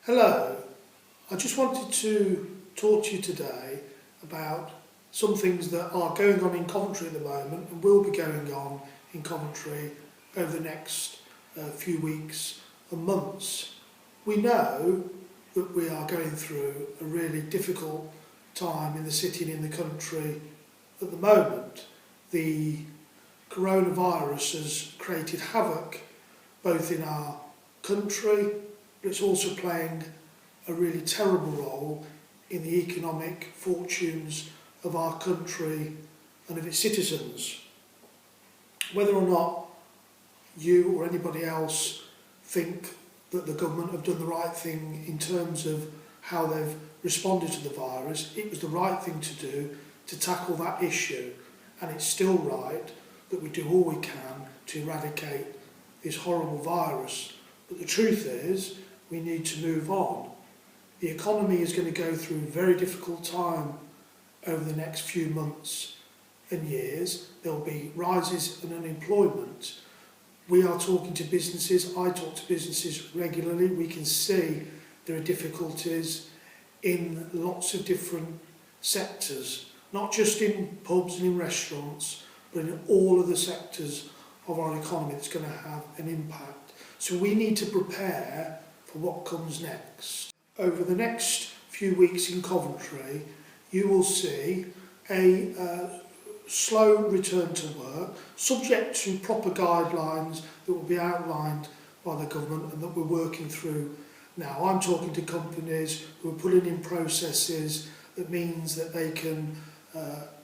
Hello, I just wanted to talk to you today about some things that are going on in Coventry at the moment and will be going on in Coventry over the next few weeks and months. We know that we are going through a really difficult time in the city and in the country at the moment. The coronavirus has created havoc both in our country, but it's also playing a really terrible role in the economic fortunes of our country and of its citizens. Whether or not you or anybody else think that the government have done the right thing in terms of how they've responded to the virus, it was the right thing to do to tackle that issue, and it's still right that we do all we can to eradicate this horrible virus. But the truth is, we need to move on. The economy is going to go through a very difficult time over the next few months and years. There'll be rises in unemployment. We are talking to businesses, I talk to businesses regularly. We can see there are difficulties in lots of different sectors, not just in pubs and in restaurants, but in all of the sectors of our economy that's going to have an impact. So we need to prepare for what comes next. Over the next few weeks in Coventry, you will see a slow return to work, subject to proper guidelines that will be outlined by the government and that we're working through now. I'm talking to companies who are putting in processes that means that they can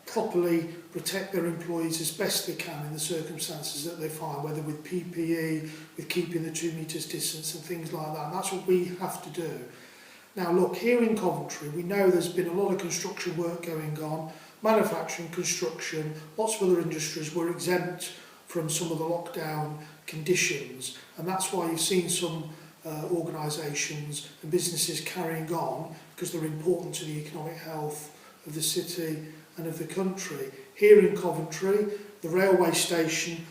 properly protect their employees as best they can in the circumstances that they find, whether with PPE, with keeping the 2 metres distance and things like that. And that's what we have to do. Now look, here in Coventry, we know there's been a lot of construction work going on, manufacturing, construction, lots of other industries were exempt from some of the lockdown conditions, and that's why you've seen some organisations and businesses carrying on, because they're important to the economic health of the city and of the country. Here in Coventry, the railway station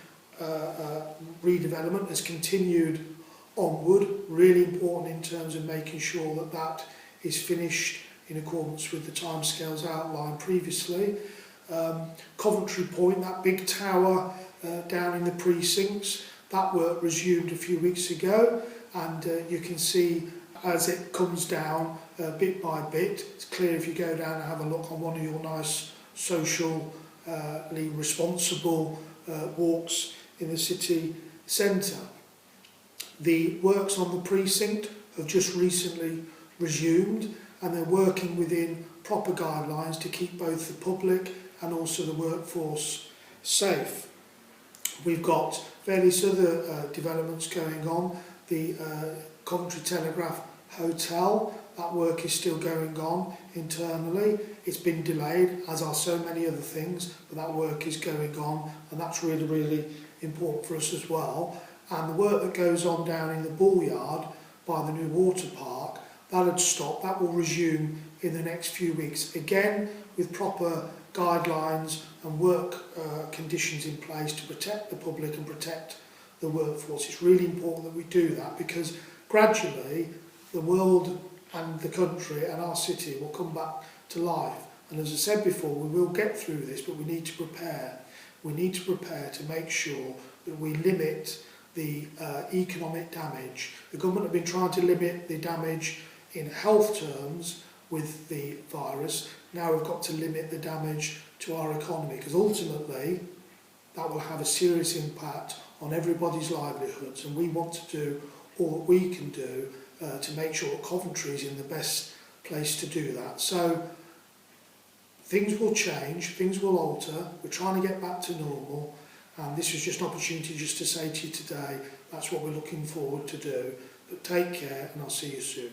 redevelopment has continued onward, really important in terms of making sure that that is finished in accordance with the timescales outlined previously. Coventry Point, that big tower down in the precincts, that work resumed a few weeks ago, and you can see as it comes down bit by bit. It's clear if you go down and have a look on one of your nice socially responsible walks in the city centre. The works on the precinct have just recently resumed, and they're working within proper guidelines to keep both the public and also the workforce safe. We've got various other developments going on. The Coventry Telegraph Hotel, that work is still going on internally. It's been delayed, as are so many other things, but that work is going on, and that's really, really important for us as well. And the work that goes on down in the Bullyard by the new water park, that had stopped. That will resume in the next few weeks, again with proper guidelines and work conditions in place to protect the public and protect the workforce. It's really important that we do that, because gradually the world and the country and our city will come back to life. And as I said before, we will get through this, but we need to prepare. We need to prepare to make sure that we limit the economic damage. The government have been trying to limit the damage in health terms with the virus. Now we've got to limit the damage to our economy, because ultimately that will have a serious impact on everybody's livelihoods, and we want to do all that we can do to make sure that Coventry is in the best place to do that. So things will change, things will alter. We're trying to get back to normal, and this is just an opportunity just to say to you today, that's what we're looking forward to do. But take care, and I'll see you soon.